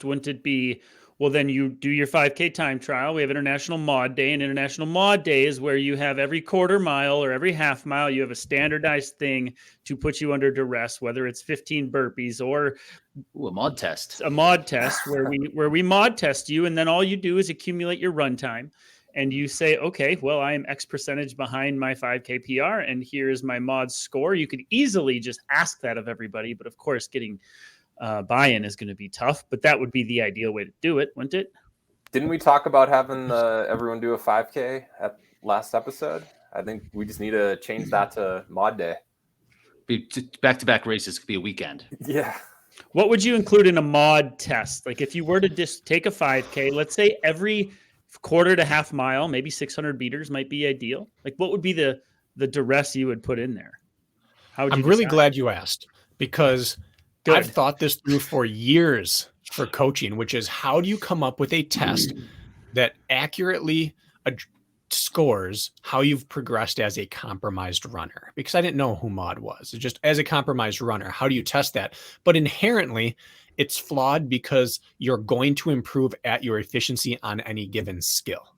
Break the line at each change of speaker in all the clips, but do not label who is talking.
wouldn't it be, well, then you do your 5K time trial. We have International MAUD Day, and International MAUD Day is where you have every quarter mile or every half mile, you have a standardized thing to put you under duress, whether it's 15 burpees or
a MAUD test.
A MAUD test where we MAUD test you, and then all you do is accumulate your run time. And you say, okay, well, I am X percentage behind my 5K PR, and here's my MAUD score. You could easily just ask that of everybody, but of course, getting buy-in is going to be tough. But that would be the ideal way to do it, wouldn't it?
Didn't we talk about having everyone do a 5K at last episode? I think we just need to change that to MAUD Day.
Back-to-back races could be a weekend.
Yeah.
What would you include in a MAUD test? Like if you were to just take a 5K, let's say every quarter to half mile, maybe 600 meters might be ideal. Like what would be the duress you would put in there?
I'm really glad you asked, because I've thought this through for years for coaching, which is how do you come up with a test that accurately scores how you've progressed as a compromised runner? Because I didn't know who MAUD was. It's just as a compromised runner, how do you test that? But inherently, it's flawed because you're going to improve at your efficiency on any given skill.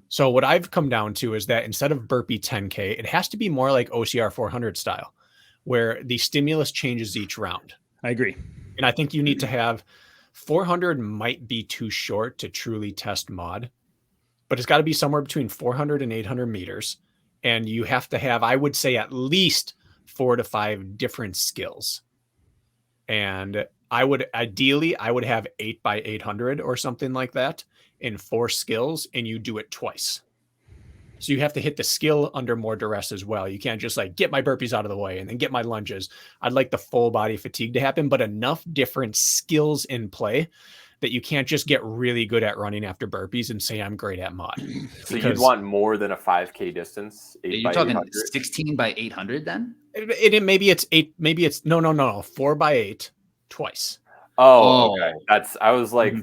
So what I've come down to is that instead of burpee 10K, it has to be more like OCR 400 style, where the stimulus changes each round.
I agree.
And I think you need to have 400 might be too short to truly test MAUD, but it's got to be somewhere between 400 and 800 meters. And you have to have, I would say, at least 4 to 5 different skills. And I would have 8 by 800 or something like that in 4 skills, and you do it twice. So you have to hit the skill under more duress as well. You can't just like get my burpees out of the way and then get my lunges. I'd like the full body fatigue to happen, but enough different skills in play that you can't just get really good at running after burpees and say I'm great at MAUD.
So you'd want more than a 5K distance.
You're talking 16 by 800 then?
Maybe it's 8. Maybe it's no. 4 by 8 twice.
Oh, okay. I was like,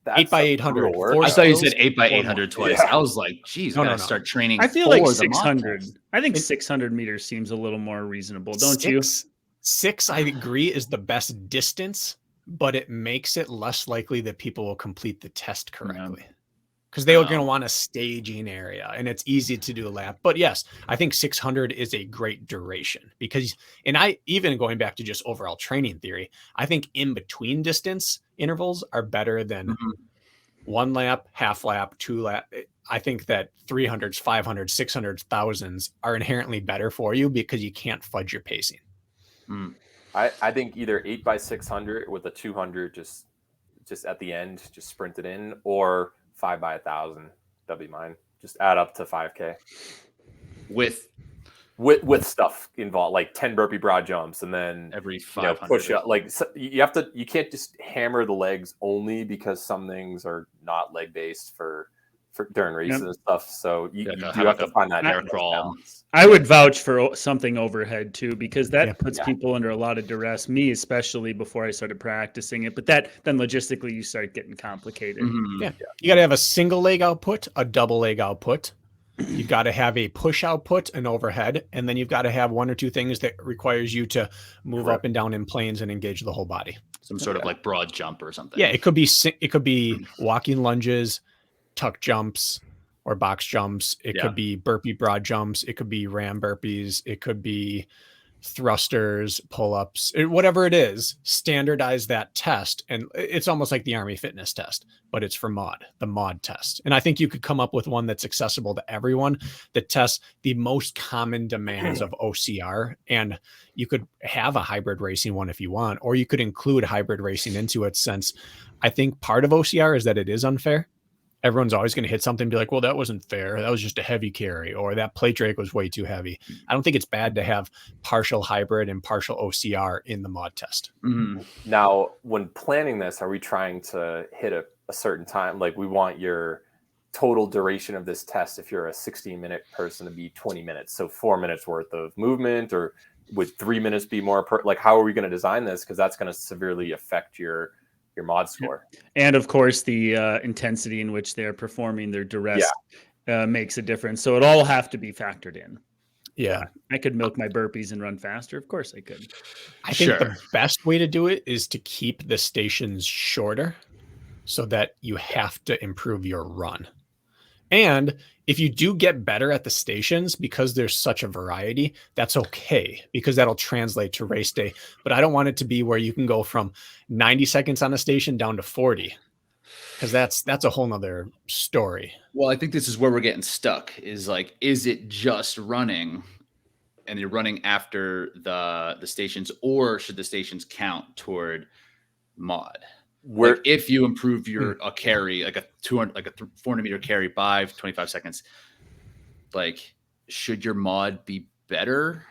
that's
8 by 800.
I thought you said 8 by 800 twice. Yeah. I was like, geez, no. Start training.
I feel like 600. I think 600 meters seems a little more reasonable, don't you?
6, I agree, is the best distance, but it makes it less likely that people will complete the test correctly. Because they are going to want a staging area, and it's easy to do a lap. But yes, I think 600 is a great duration because, and I even going back to just overall training theory, I think in between distance intervals are better than 1 lap, half lap, 2 lap. I think that 300s, 500s, 600s, 1000s are inherently better for you because you can't fudge your pacing.
I think either 8 by 600 with a 200 just at the end, just sprint it in, or 5 by 1000. That'd be mine. Just add up to 5K with stuff involved, like 10 burpee broad jumps, and then
every 500
push up. Like you can't just hammer the legs only because some things are not leg based for during races and stuff. So you have to find that air crawl.
I would vouch for something overhead too, because that puts people under a lot of duress, me especially before I started practicing it. But then logistically you start getting complicated.
You got to have a single leg output, a double leg output. You've got to have a push output, an overhead, and then you've got to have 1 or 2 things that requires you to move up and down in planes and engage the whole body.
Some sort of like broad jump or something.
Yeah, it could be walking lunges, tuck jumps, or box jumps. It could be burpee broad jumps. It could be ram burpees. It could be thrusters, pull-ups, whatever it is. Standardize that test. And it's almost like the Army fitness test, but it's for MAUD, the MAUD test. And I think you could come up with one that's accessible to everyone that tests the most common demands of OCR. And you could have a hybrid racing one if you want, or you could include hybrid racing into it, since I think part of OCR is that it is unfair. Everyone's always going to hit something and be like, well, that wasn't fair. That was just a heavy carry, or that plate drag was way too heavy. I don't think it's bad to have partial hybrid and partial OCR in the MAUD test.
Now, when planning this, are we trying to hit a certain time? Like, we want your total duration of this test, if you're a 16-minute person, to be 20 minutes. So 4 minutes worth of movement, or would 3 minutes be more like, how are we going to design this? Because that's going to severely affect your MAUD score.
And of course, the intensity in which they're performing their duress makes a difference. So it all have to be factored in.
Yeah.
I could milk my burpees and run faster. Of course I could.
I think the best way to do it is to keep the stations shorter so that you have to improve your run. And if you do get better at the stations, because there's such a variety, that's okay, because that'll translate to race day. But I don't want it to be where you can go from 90 seconds on a station down to 40, because that's a whole nother story.
Well, I think this is where we're getting stuck, is like, is it just running and you're running after the stations, or should the stations count toward MAUD? Like if you improve your a carry, like a 400-meter carry by 25 seconds, like should your MAUD be better,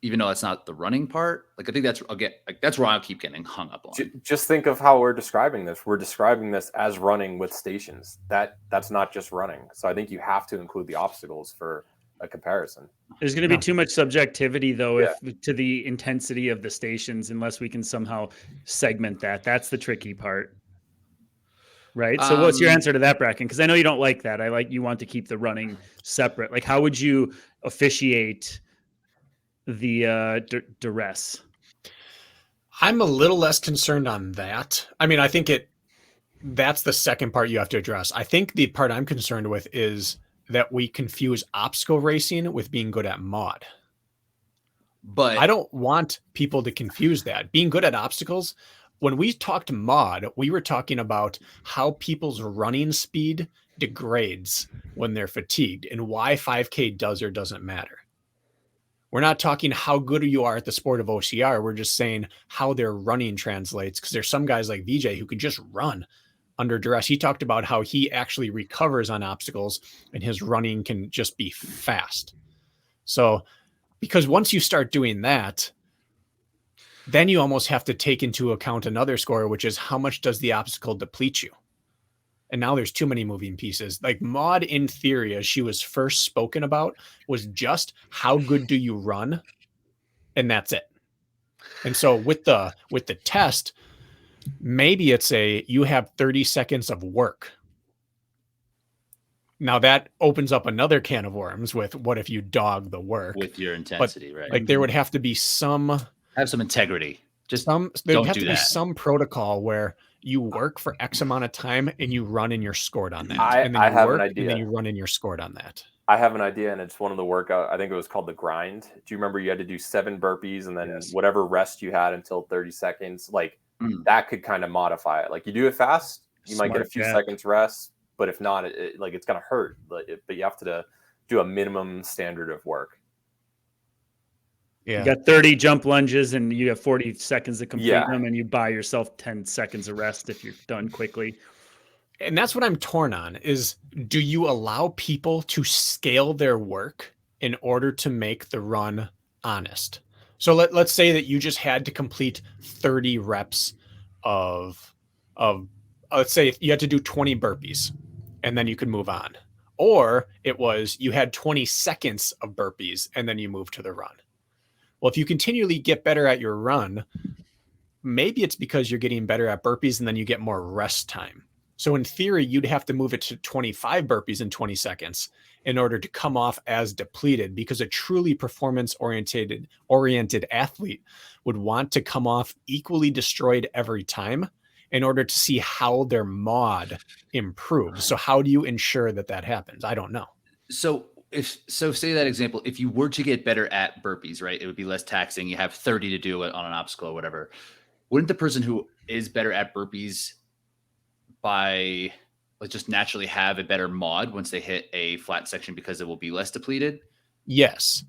even though that's not the running part? Like I think that's where I'll keep getting hung up on.
Just think of how we're describing this. We're describing this as running with stations. That's not just running. So I think you have to include the obstacles for a comparison.
There's going to be too much subjectivity, though, to the intensity of the stations, unless we can somehow segment that. That's the tricky part, right? So, what's your answer to that, Bracken? Because I know you don't like that. You want to keep the running separate. Like, how would you officiate the duress?
I'm a little less concerned on that. I mean, I think that's the second part you have to address. I think the part I'm concerned with is that we confuse obstacle racing with being good at MAUD. But I don't want people to confuse that. Being good at obstacles, when we talked MAUD, we were talking about how people's running speed degrades when they're fatigued and why 5K does or doesn't matter. We're not talking how good you are at the sport of OCR. We're just saying how their running translates, because there's some guys like VJ who could just run under duress. He talked about how he actually recovers on obstacles and his running can just be fast. So, because once you start doing that, then you almost have to take into account another score, which is how much does the obstacle deplete you? And now there's too many moving pieces. Like MAUD, in theory, as she was first spoken about, was just how good do you run? And that's it. And so with the test, maybe it's you have 30 seconds of work. Now that opens up another can of worms with what if you dog the work
with your intensity,
but,
right?
Like there would have to be
have some integrity. Just
there'd have to be some protocol where you work for X amount of time and you run and you're scored on that.
I have an idea.
And then you run and you're scored on that.
I have an idea, and it's one of the workout. I think it was called the grind. Do you remember you had to do 7 burpees and then whatever rest you had until 30 seconds? Like that could kind of modify it. Like you do it fast, you might get a few seconds rest, but if not, it's going to hurt. But you have to do a minimum standard of work.
Yeah. You got 30 jump lunges and you have 40 seconds to complete them, and you buy yourself 10 seconds of rest if you're done quickly.
And that's what I'm torn on is, do you allow people to scale their work in order to make the run honest? So let's say that you just had to complete 30 reps of let's say you had to do 20 burpees and then you could move on. Or it was you had 20 seconds of burpees and then you move to the run. Well, if you continually get better at your run, maybe it's because you're getting better at burpees and then you get more rest time. So in theory, you'd have to move it to 25 burpees in 20 seconds in order to come off as depleted, because a truly performance-oriented athlete would want to come off equally destroyed every time in order to see how their MAUD improves. So how do you ensure that happens? I don't know.
So say that example, if you were to get better at burpees, right, it would be less taxing. You have 30 to do it on an obstacle or whatever. Wouldn't the person who is better at burpees by just naturally have a better MAUD once they hit a flat section because it will be less depleted?
Yes,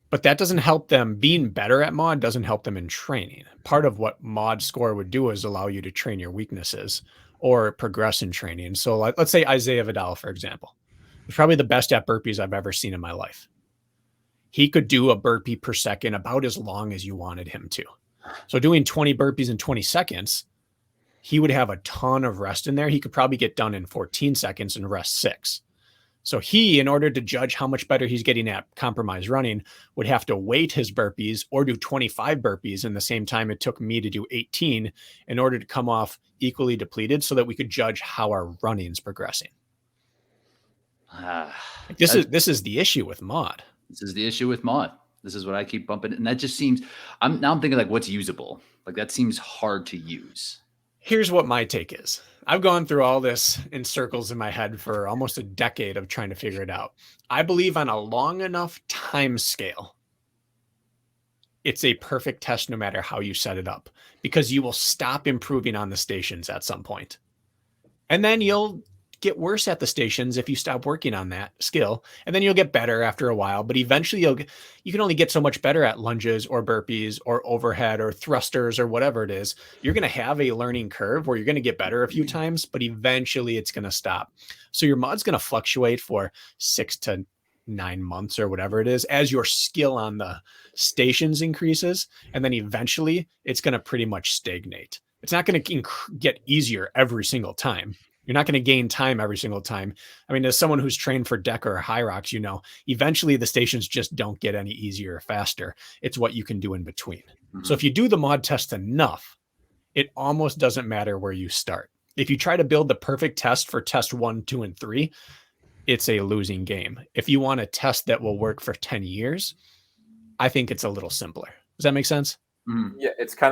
but that doesn't help them. Being better at MAUD doesn't help them in training. Part of what MAUD score would do is allow you to train your weaknesses or progress in training. So let's say Isaiah Vidal, for example, was probably the best at burpees I've ever seen in my life. He could do a burpee per second about as long as you wanted him to. So doing 20 burpees in 20 seconds, he would have a ton of rest in there. He could probably get done in 14 seconds and rest 6. So he, in order to judge how much better he's getting at compromised running, would have to weight his burpees or do 25 burpees in the same time it took me to do 18 in order to come off equally depleted so that we could judge how our running's progressing. This is the issue with MAUD.
This is the issue with mod. This is what I keep bumping. And that just seems, I'm thinking like what's usable? Like that seems hard to use.
Here's what my take is. I've gone through all this in circles in my head for almost a decade of trying to figure it out. I believe on a long enough time scale, it's a perfect test no matter how you set it up, because you will stop improving on the stations at some point. And then you'll get worse at the stations if you stop working on that skill, and then you'll get better after a while. But eventually you can only get so much better at lunges or burpees or overhead or thrusters or whatever it is. You're going to have a learning curve where you're going to get better a few times, but eventually it's going to stop. So your mod's going to fluctuate for 6 to 9 months or whatever it is as your skill on the stations increases. And then eventually it's going to pretty much stagnate. It's not going to get easier every single time. You're not going to gain time every single time. I mean, as someone who's trained for deck or high rocks, you know, eventually the stations just don't get any easier or faster. It's what you can do in between. Mm-hmm. So if you do the mod test enough, it almost doesn't matter where you start. If you try to build the perfect test for test 1, 2, and 3, it's a losing game. If you want a test that will work for 10 years, I think it's a little simpler. Does that make sense?
Yeah, it's kind of